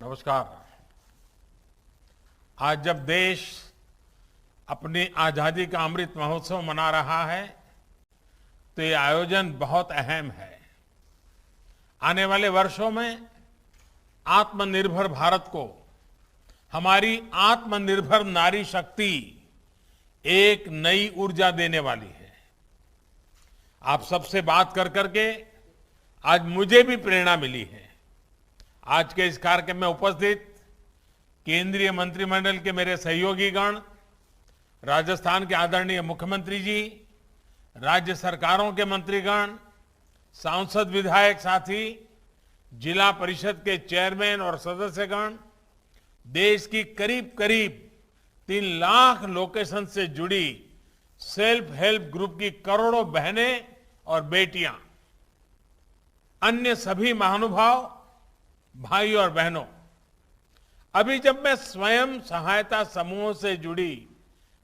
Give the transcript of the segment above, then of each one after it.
नमस्कार। आज जब देश अपनी आजादी का अमृत महोत्सव मना रहा है तो ये आयोजन बहुत अहम है। आने वाले वर्षों में आत्मनिर्भर भारत को हमारी आत्मनिर्भर नारी शक्ति एक नई ऊर्जा देने वाली है। आप सबसे बात कर करके आज मुझे भी प्रेरणा मिली है। आज के इस कार्यक्रम में उपस्थित केंद्रीय मंत्रिमंडल के मेरे सहयोगीगण, राजस्थान के आदरणीय मुख्यमंत्री जी, राज्य सरकारों के मंत्रीगण, सांसद विधायक साथी, जिला परिषद के चेयरमैन और सदस्यगण, देश की करीब करीब 3 लाख लोकेशन से जुड़ी सेल्फ हेल्प ग्रुप की करोड़ों बहनें और बेटियां, अन्य सभी महानुभाव, भाई और बहनों, अभी जब मैं स्वयं सहायता समूहों से जुड़ी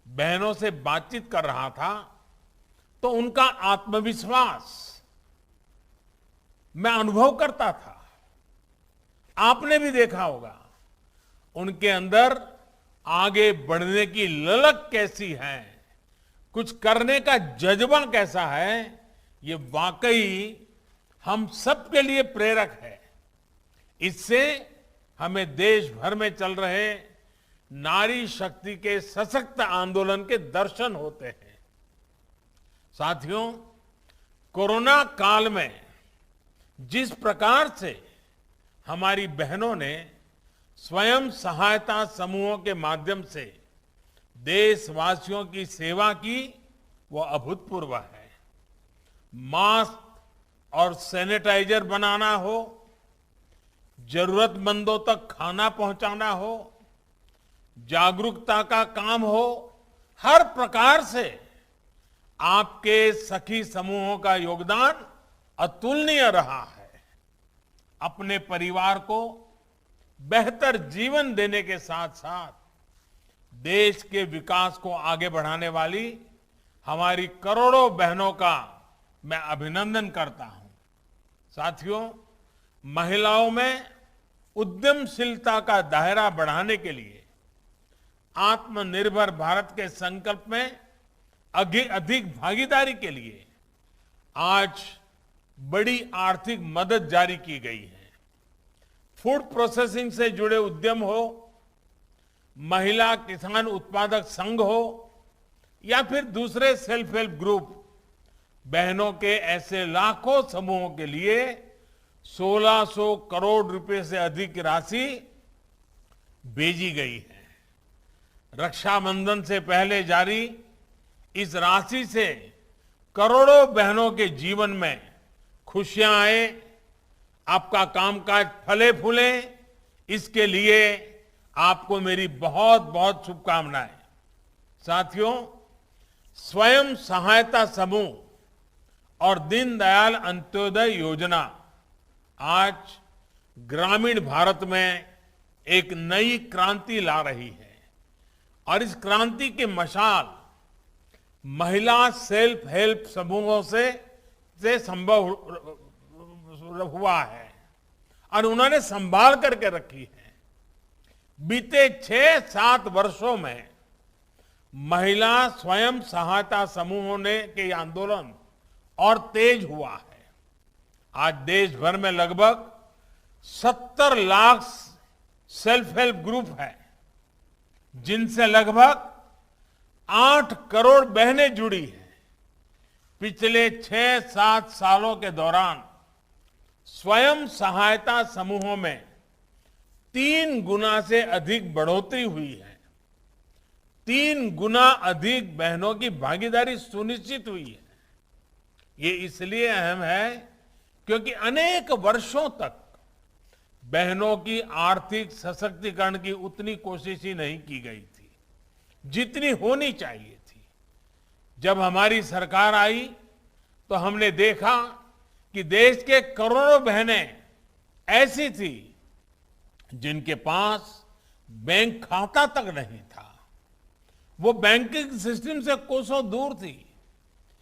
बहनों से बातचीत कर रहा था तो उनका आत्मविश्वास मैं अनुभव करता था। आपने भी देखा होगा उनके अंदर आगे बढ़ने की ललक कैसी है, कुछ करने का जज्बा कैसा है, ये वाकई हम सबके लिए प्रेरक है। इससे हमें देश भर में चल रहे नारी शक्ति के सशक्त आंदोलन के दर्शन होते हैं। साथियों, कोरोना काल में जिस प्रकार से हमारी बहनों ने स्वयं सहायता समूहों के माध्यम से देशवासियों की सेवा की, वो अभूतपूर्व है। मास्क और सैनिटाइजर बनाना हो, जरूरतमंदों तक खाना पहुंचाना हो, जागरूकता का काम हो, हर प्रकार से आपके सखी समूहों का योगदान अतुलनीय रहा है। अपने परिवार को बेहतर जीवन देने के साथ साथ देश के विकास को आगे बढ़ाने वाली हमारी करोड़ों बहनों का मैं अभिनंदन करता हूं। साथियों, महिलाओं में उद्यमशीलता का दायरा बढ़ाने के लिए आत्मनिर्भर भारत के संकल्प में अधिक भागीदारी के लिए आज बड़ी आर्थिक मदद जारी की गई है। फूड प्रोसेसिंग से जुड़े उद्यम हो, महिला किसान उत्पादक संघ हो या फिर दूसरे सेल्फ हेल्प ग्रुप, बहनों के ऐसे लाखों समूहों के लिए 1600 करोड़ रुपए से अधिक राशि भेजी गई है। रक्षाबंधन से पहले जारी इस राशि से करोड़ों बहनों के जीवन में खुशियां आए, आपका कामकाज फले फूले, इसके लिए आपको मेरी बहुत बहुत शुभकामनाएं। साथियों, स्वयं सहायता समूह और दीनदयाल अंत्योदय योजना आज ग्रामीण भारत में एक नई क्रांति ला रही है और इस क्रांति की मशाल महिला सेल्फ हेल्प समूहों से संभव हुआ है और उन्होंने संभाल करके रखी है। बीते 6-7 वर्षों में महिला स्वयं सहायता समूहों ने के आंदोलन और तेज हुआ है। आज देश भर में लगभग 70 लाख सेल्फ हेल्प ग्रुप है, जिनसे लगभग 8 करोड़ बहनें जुड़ी हैं। पिछले 6-7 सालों के दौरान स्वयं सहायता समूहों में 3 गुना से अधिक बढ़ोतरी हुई है। 3 गुना अधिक बहनों की भागीदारी सुनिश्चित हुई है। ये इसलिए अहम है क्योंकि अनेक वर्षों तक बहनों की आर्थिक सशक्तिकरण की उतनी कोशिश ही नहीं की गई थी जितनी होनी चाहिए थी। जब हमारी सरकार आई तो हमने देखा कि देश के करोड़ों बहनें ऐसी थी जिनके पास बैंक खाता तक नहीं था, वो बैंकिंग सिस्टम से कोसों दूर थी।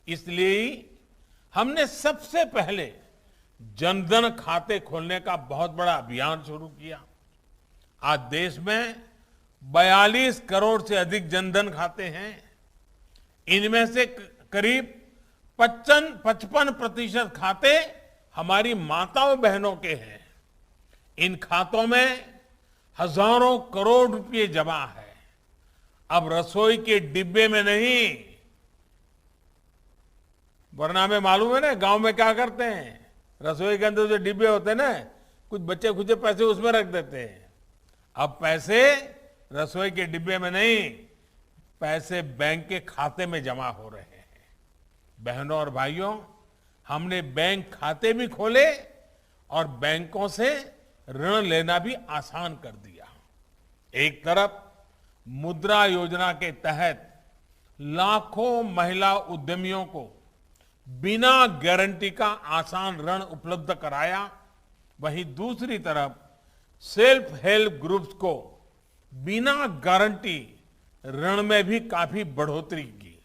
इसलिए हमने सबसे पहले जनधन खाते खोलने का बहुत बड़ा अभियान शुरू किया। आज देश में 42 करोड़ से अधिक जनधन खाते हैं। इनमें से करीब 55% खाते हमारी माताओं बहनों के हैं। इन खातों में हजारों करोड़ रुपए जमा है। अब रसोई के डिब्बे में नहीं, वरना हमें मालूम है ना गांव में क्या करते हैं, रसोई के अंदर जो डिब्बे होते हैं ना, कुछ बच्चे खुचे पैसे उसमें रख देते हैं। अब पैसे रसोई के डिब्बे में नहीं, पैसे बैंक के खाते में जमा हो रहे हैं। बहनों और भाइयों, हमने बैंक खाते भी खोले और बैंकों से ऋण लेना भी आसान कर दिया। एक तरफ मुद्रा योजना के तहत लाखों महिला उद्यमियों को बिना गारंटी का आसान ऋण उपलब्ध कराया, वहीं दूसरी तरफ सेल्फ हेल्प ग्रुप्स को बिना गारंटी ऋण में भी काफी बढ़ोतरी की।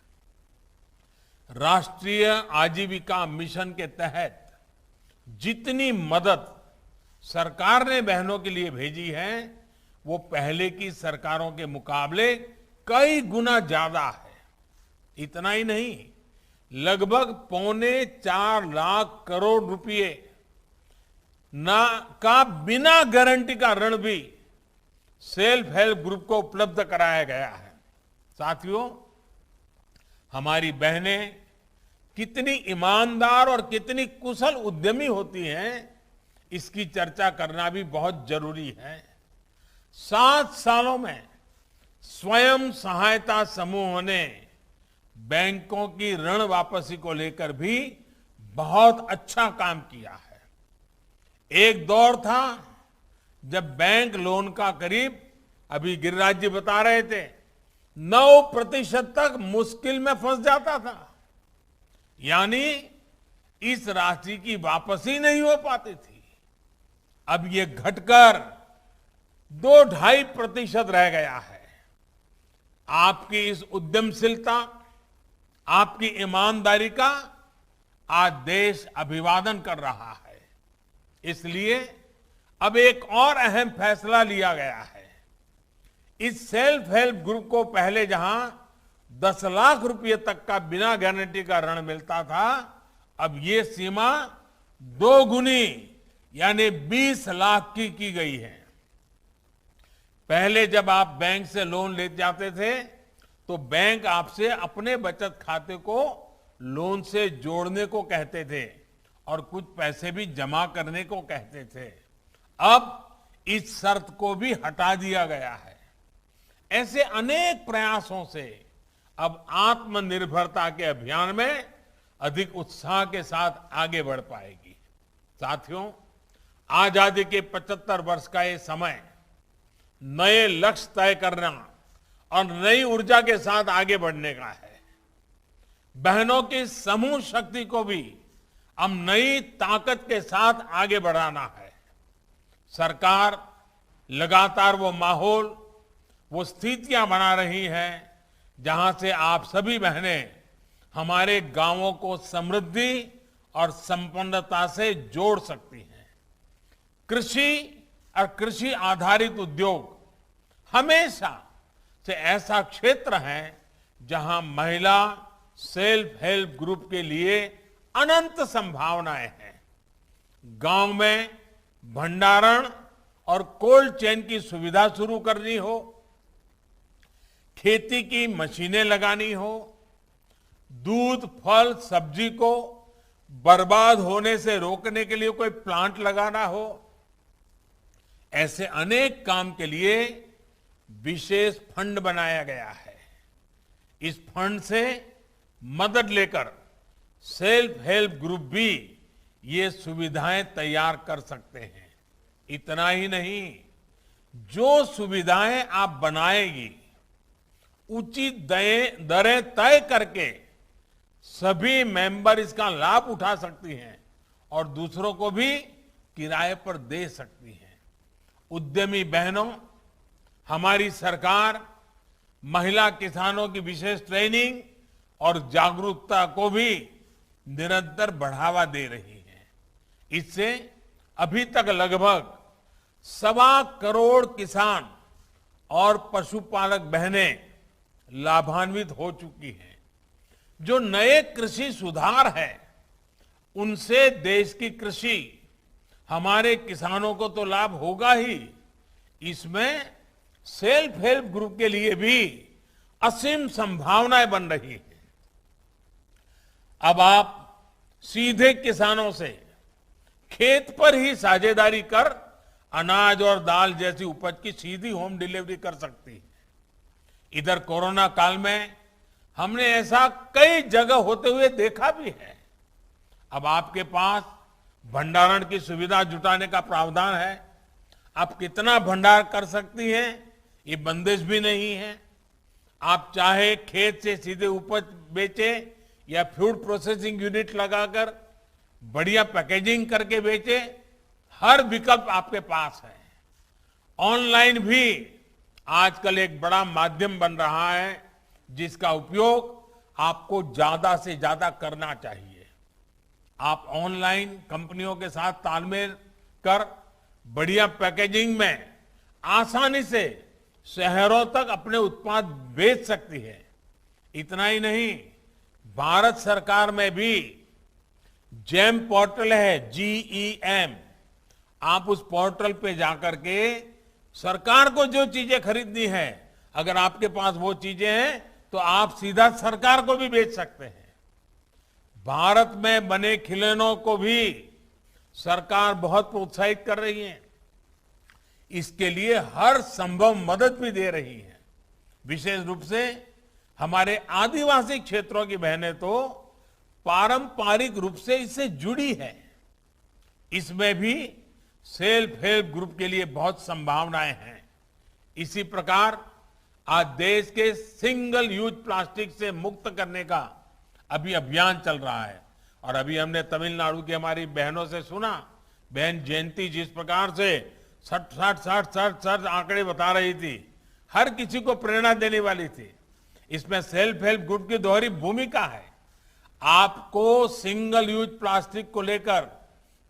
राष्ट्रीय आजीविका मिशन के तहत जितनी मदद सरकार ने बहनों के लिए भेजी है, वो पहले की सरकारों के मुकाबले कई गुना ज्यादा है। इतना ही नहीं, लगभग 3.25 लाख करोड़ रुपए का बिना गारंटी का ऋण भी सेल्फ हेल्प ग्रुप को उपलब्ध कराया गया है। साथियों, हमारी बहनें कितनी ईमानदार और कितनी कुशल उद्यमी होती हैं, इसकी चर्चा करना भी बहुत जरूरी है। 7 सालों में स्वयं सहायता समूह ने बैंकों की ऋण वापसी को लेकर भी बहुत अच्छा काम किया है। एक दौर था जब बैंक लोन का करीब, अभी गिरिराज जी बता रहे थे, 9% तक मुश्किल में फंस जाता था, यानी इस राशि की वापसी नहीं हो पाती थी। अब ये घटकर 2-2.5% रह गया है। आपकी इस उद्यमशीलता, आपकी ईमानदारी का आज देश अभिवादन कर रहा है। इसलिए अब एक और अहम फैसला लिया गया है। इस सेल्फ हेल्प ग्रुप को पहले जहां 10 लाख रुपए तक का बिना गारंटी का ऋण मिलता था, अब ये सीमा 2 गुनी यानी 20 लाख की गई है। पहले जब आप बैंक से लोन ले जाते थे तो बैंक आपसे अपने बचत खाते को लोन से जोड़ने को कहते थे और कुछ पैसे भी जमा करने को कहते थे। अब इस शर्त को भी हटा दिया गया है। ऐसे अनेक प्रयासों से अब आत्मनिर्भरता के अभियान में अधिक उत्साह के साथ आगे बढ़ पाएगी। साथियों, आजादी के 75 वर्ष का ये समय नए लक्ष्य तय करना और नई ऊर्जा के साथ आगे बढ़ने का है। बहनों की समूह शक्ति को भी हम नई ताकत के साथ आगे बढ़ाना है। सरकार लगातार वो माहौल, वो स्थितियां बना रही है जहां से आप सभी बहनें हमारे गांवों को समृद्धि और संपन्नता से जोड़ सकती हैं। कृषि और कृषि आधारित उद्योग हमेशा से ऐसा क्षेत्र है जहां महिला सेल्फ हेल्प ग्रुप के लिए अनंत संभावनाएं हैं। गांव में भंडारण और कोल्ड चेन की सुविधा शुरू करनी हो, खेती की मशीनें लगानी हो, दूध, फल, सब्जी को बर्बाद होने से रोकने के लिए कोई प्लांट लगाना हो, ऐसे अनेक काम के लिए विशेष फंड बनाया गया है। इस फंड से मदद लेकर सेल्फ हेल्प ग्रुप भी ये सुविधाएं तैयार कर सकते हैं। इतना ही नहीं, जो सुविधाएं आप बनाएगी उचित दरें तय करके सभी मेंबर इसका लाभ उठा सकती हैं और दूसरों को भी किराए पर दे सकती हैं। उद्यमी बहनों, हमारी सरकार महिला किसानों की विशेष ट्रेनिंग और जागरूकता को भी निरंतर बढ़ावा दे रही है। इससे अभी तक लगभग 1.25 करोड़ किसान और पशुपालक बहनें लाभान्वित हो चुकी हैं। जो नए कृषि सुधार है उनसे देश की कृषि, हमारे किसानों को तो लाभ होगा ही, इसमें सेल्फ हेल्प ग्रुप के लिए भी असीम संभावनाएं बन रही हैं। अब आप सीधे किसानों से खेत पर ही साझेदारी कर अनाज और दाल जैसी उपज की सीधी होम डिलीवरी कर सकती है। इधर कोरोना काल में हमने ऐसा कई जगह होते हुए देखा भी है। अब आपके पास भंडारण की सुविधा जुटाने का प्रावधान है। आप कितना भंडार कर सकती हैं, ये बंदिश भी नहीं है। आप चाहे खेत से सीधे उपज बेचे या फूड प्रोसेसिंग यूनिट लगाकर बढ़िया पैकेजिंग करके बेचे, हर विकल्प आपके पास है। ऑनलाइन भी आजकल एक बड़ा माध्यम बन रहा है जिसका उपयोग आपको ज्यादा से ज्यादा करना चाहिए। आप ऑनलाइन कंपनियों के साथ तालमेल कर बढ़िया पैकेजिंग में आसानी से शहरों तक अपने उत्पाद बेच सकती है। इतना ही नहीं, भारत सरकार में भी जेम पोर्टल है, GEM। आप उस पोर्टल पे जाकर के सरकार को जो चीजें खरीदनी है, अगर आपके पास वो चीजें हैं तो आप सीधा सरकार को भी बेच सकते हैं। भारत में बने खिलौनों को भी सरकार बहुत प्रोत्साहित कर रही है। इसके लिए हर संभव मदद भी दे रही है। विशेष रूप से हमारे आदिवासी क्षेत्रों की बहनें तो पारंपरिक रूप से इससे जुड़ी है। इसमें भी सेल्फ हेल्प ग्रुप के लिए बहुत संभावनाएं हैं। इसी प्रकार आज देश के सिंगल यूज प्लास्टिक से मुक्त करने का अभी अभियान चल रहा है। और अभी हमने तमिलनाडु की हमारी बहनों से सुना, बहन जयंती जिस प्रकार से 60 आंकड़े बता रही थी, हर किसी को प्रेरणा देने वाली थी। इसमें सेल्फ हेल्प ग्रुप की दोहरी भूमिका है। आपको सिंगल यूज प्लास्टिक को लेकर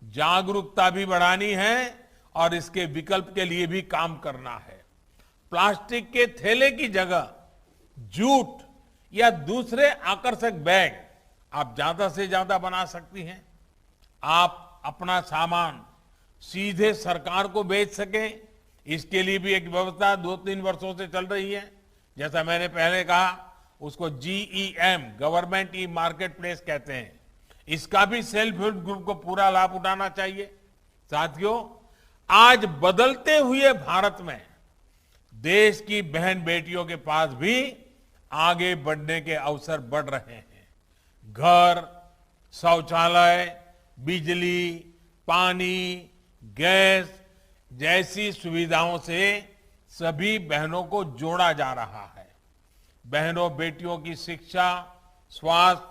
जागरूकता भी बढ़ानी है और इसके विकल्प के लिए भी काम करना है। प्लास्टिक के थैले की जगह जूट या दूसरे आकर्षक बैग आप ज्यादा से ज्यादा बना सकती हैं। आप अपना सामान सीधे सरकार को बेच सकें, इसके लिए भी एक व्यवस्था 2-3 वर्षों से चल रही है। जैसा मैंने पहले कहा, उसको GEM, government e market place कहते हैं। इसका भी सेल्फ हेल्प ग्रुप को पूरा लाभ उठाना चाहिए। साथियों, आज बदलते हुए भारत में देश की बहन बेटियों के पास भी आगे बढ़ने के अवसर बढ़ रहे हैं। घर, शौचालय, बिजली, पानी, गैस जैसी सुविधाओं से सभी बहनों को जोड़ा जा रहा है। बहनों बेटियों की शिक्षा, स्वास्थ्य,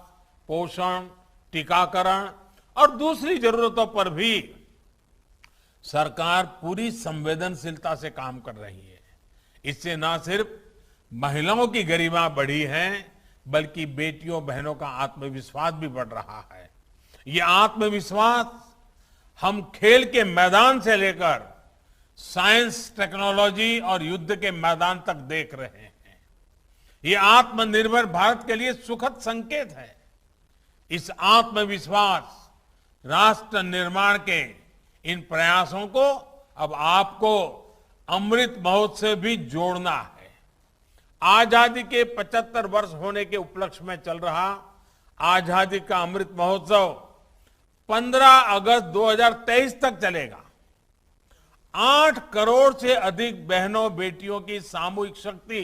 पोषण, टीकाकरण और दूसरी जरूरतों पर भी सरकार पूरी संवेदनशीलता से काम कर रही है। इससे न सिर्फ महिलाओं की गरिमा बढ़ी है, बल्कि बेटियों बहनों का आत्मविश्वास भी बढ़ रहा है। ये आत्मविश्वास हम खेल के मैदान से लेकर साइंस, टेक्नोलॉजी और युद्ध के मैदान तक देख रहे हैं। ये आत्मनिर्भर भारत के लिए सुखद संकेत है। इस आत्मविश्वास राष्ट्र निर्माण के इन प्रयासों को अब आपको अमृत महोत्सव भी जोड़ना है। आजादी के 75 वर्ष होने के उपलक्ष्य में चल रहा आजादी का अमृत महोत्सव 15 अगस्त 2023 तक चलेगा। 8 करोड़ से अधिक बहनों बेटियों की सामूहिक शक्ति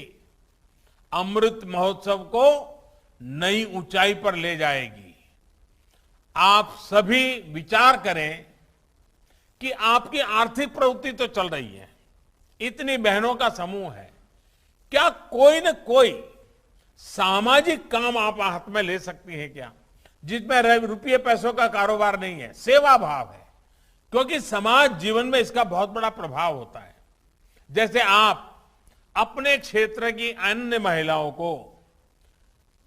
अमृत महोत्सव को नई ऊंचाई पर ले जाएगी। आप सभी विचार करें कि आपकी आर्थिक प्रवृत्ति तो चल रही है, इतनी बहनों का समूह है, क्या कोई न कोई सामाजिक काम आप हाथ में ले सकती हैं क्या, जिसमें रुपये पैसों का कारोबार नहीं है, सेवा भाव है? क्योंकि समाज जीवन में इसका बहुत बड़ा प्रभाव होता है। जैसे आप अपने क्षेत्र की अन्य महिलाओं को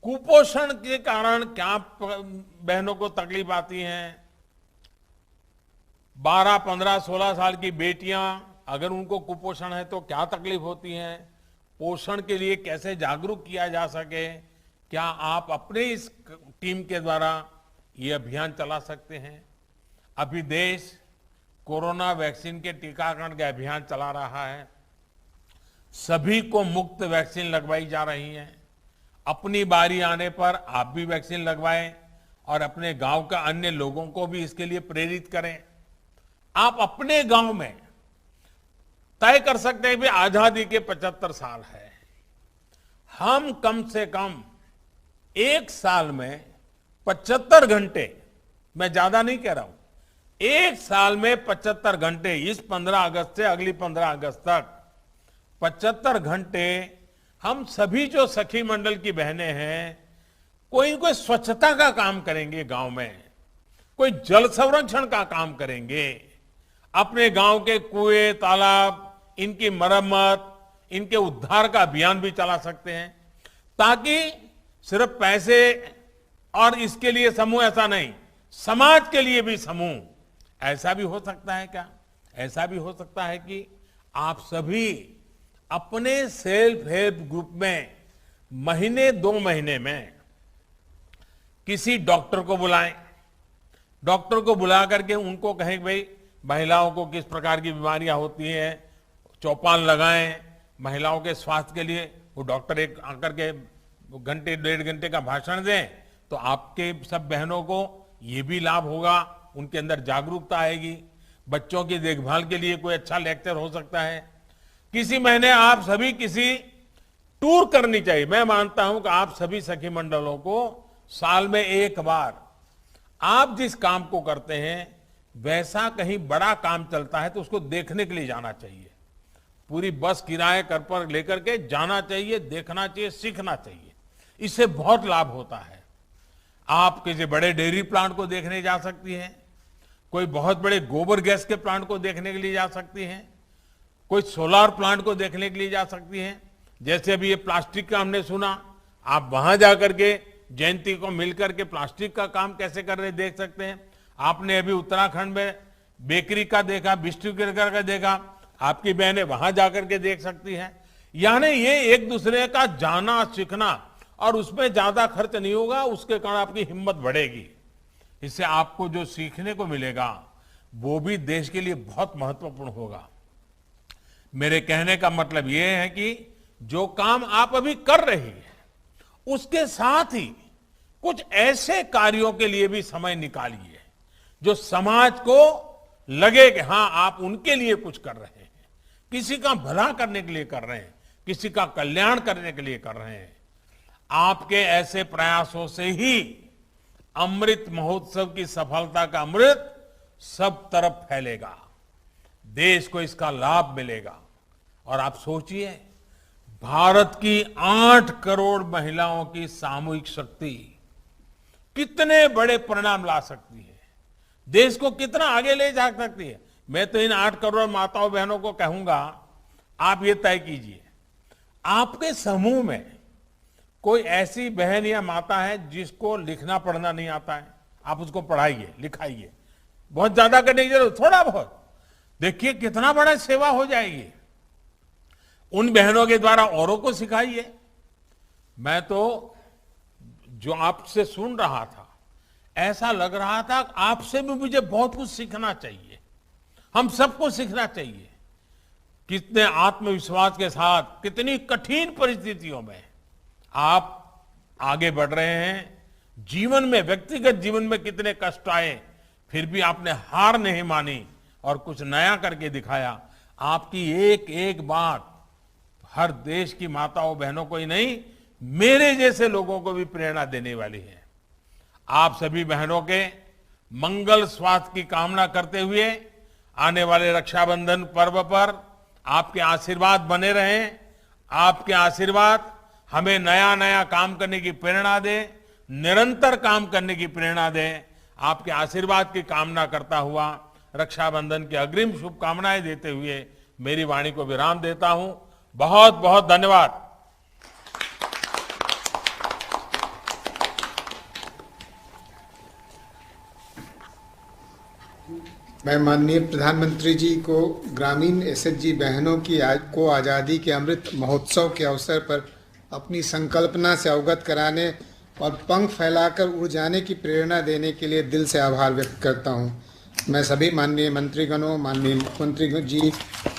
कुपोषण के कारण क्या बहनों को तकलीफ आती है, 12, 15, 16 साल की बेटियां अगर उनको कुपोषण है तो क्या तकलीफ होती है, पोषण के लिए कैसे जागरूक किया जा सके, क्या आप अपने इस टीम के द्वारा ये अभियान चला सकते हैं। अभी देश कोरोना वैक्सीन के टीकाकरण का अभियान चला रहा है। सभी को मुफ्त वैक्सीन लगवाई जा रही है। अपनी बारी आने पर आप भी वैक्सीन लगवाएं और अपने गांव का अन्य लोगों को भी इसके लिए प्रेरित करें। आप अपने गांव में तय कर सकते हैं कि आजादी के 75 साल है, हम कम से कम एक साल में 75 घंटे, मैं ज्यादा नहीं कह रहा हूं, एक साल में 75 घंटे, इस 15 अगस्त से अगली 15 अगस्त तक 75 घंटे हम सभी जो सखी मंडल की बहनें हैं, कोई कोई स्वच्छता का काम करेंगे गांव में, कोई जल संरक्षण का काम करेंगे, अपने गांव के कुएं तालाब इनकी मरम्मत, इनके उद्धार का अभियान भी चला सकते हैं, ताकि सिर्फ पैसे और इसके लिए समूह ऐसा नहीं, समाज के लिए भी समूह। ऐसा भी हो सकता है क्या, ऐसा भी हो सकता है कि आप सभी अपने सेल्फ हेल्प ग्रुप में महीने 2 महीने में किसी डॉक्टर को बुलाएं, डॉक्टर को बुला करके उनको कहें कि भाई महिलाओं को किस प्रकार की बीमारियां होती हैं, चौपाल लगाएं महिलाओं के स्वास्थ्य के लिए। वो डॉक्टर एक आकर के घंटे 1.5 घंटे का भाषण दें तो आपके सब बहनों को ये भी लाभ होगा, उनके अंदर जागरूकता आएगी। बच्चों की देखभाल के लिए कोई अच्छा लेक्चर हो सकता है। किसी महीने आप सभी किसी टूर करनी चाहिए। मैं मानता हूं कि आप सभी सखी मंडलों को साल में एक बार आप जिस काम को करते हैं वैसा कहीं बड़ा काम चलता है तो उसको देखने के लिए जाना चाहिए। पूरी बस किराए कर पर लेकर के जाना चाहिए, देखना चाहिए, सीखना चाहिए। इससे बहुत लाभ होता है। आप किसी बड़े डेयरी प्लांट को देखने जा सकती हैं, कोई बहुत बड़े गोबर गैस के प्लांट को देखने के लिए जा सकती हैं, कोई सोलार प्लांट को देखने के लिए जा सकती हैं। जैसे अभी ये प्लास्टिक का हमने सुना, आप वहां जाकर के जयंती को मिलकर के प्लास्टिक का काम कैसे कर रहे देख सकते हैं। आपने अभी उत्तराखंड में बेकरी का देखा, बिस्कुट का देखा, आपकी बहनें वहां जाकर के देख सकती हैं। यानी ये एक दूसरे का जाना सीखना, और उसमें ज्यादा खर्च नहीं होगा, उसके कारण आपकी हिम्मत बढ़ेगी। इससे आपको जो सीखने को मिलेगा वो भी देश के लिए बहुत महत्वपूर्ण होगा। मेरे कहने का मतलब ये है कि जो काम आप अभी कर रही हैं उसके साथ ही कुछ ऐसे कार्यों के लिए भी समय निकालिए जो समाज को लगे कि हाँ आप उनके लिए कुछ कर रहे हैं, किसी का भला करने के लिए कर रहे हैं, किसी का कल्याण करने के लिए कर रहे हैं। आपके ऐसे प्रयासों से ही अमृत महोत्सव की सफलता का अमृत सब तरफ फैलेगा, देश को इसका लाभ मिलेगा। और आप सोचिए, भारत की 8 करोड़ महिलाओं की सामूहिक शक्ति कितने बड़े परिणाम ला सकती है, देश को कितना आगे ले जा सकती है। मैं तो इन 8 करोड़ माताओं बहनों को कहूंगा, आप ये तय कीजिए, आपके समूह में कोई ऐसी बहन या माता है जिसको लिखना पढ़ना नहीं आता है, आप उसको पढ़ाइए, लिखाइए। बहुत ज्यादा करने की जरूरत, थोड़ा बहुत। देखिए कितना बड़ा सेवा हो जाएगी। उन बहनों के द्वारा औरों को सिखाइए। मैं तो जो आपसे सुन रहा था, ऐसा लग रहा था आपसे भी मुझे बहुत कुछ सीखना चाहिए, हम सबको सीखना चाहिए। कितने आत्मविश्वास के साथ, कितनी कठिन परिस्थितियों में आप आगे बढ़ रहे हैं। जीवन में, व्यक्तिगत जीवन में कितने कष्ट आए, फिर भी आपने हार नहीं मानी और कुछ नया करके दिखाया। आपकी एक एक बात हर देश की माताओं बहनों को ही नहीं, मेरे जैसे लोगों को भी प्रेरणा देने वाली है। आप सभी बहनों के मंगल स्वास्थ्य की कामना करते हुए आने वाले रक्षाबंधन पर्व पर आपके आशीर्वाद बने रहें। आपके आशीर्वाद हमें नया नया काम करने की प्रेरणा दे, निरंतर काम करने की प्रेरणा दे। आपके आशीर्वाद की कामना करता हुआ रक्षाबंधन की अग्रिम शुभकामनाएं देते हुए मेरी वाणी को विराम देता हूं। बहुत बहुत धन्यवाद। मैं माननीय प्रधानमंत्री जी को ग्रामीण एसएचजी बहनों की को आज़ादी के अमृत महोत्सव के अवसर पर अपनी संकल्पना से अवगत कराने और पंख फैलाकर उड़ जाने की प्रेरणा देने के लिए दिल से आभार व्यक्त करता हूं। मैं सभी माननीय मंत्रीगणों, माननीय मुख्यमंत्री जी,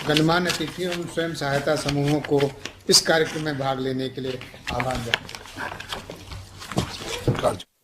गणमान्य अतिथियों एवं स्वयं सहायता समूहों को इस कार्यक्रम में भाग लेने के लिए आभार व्यक्त करता हूं।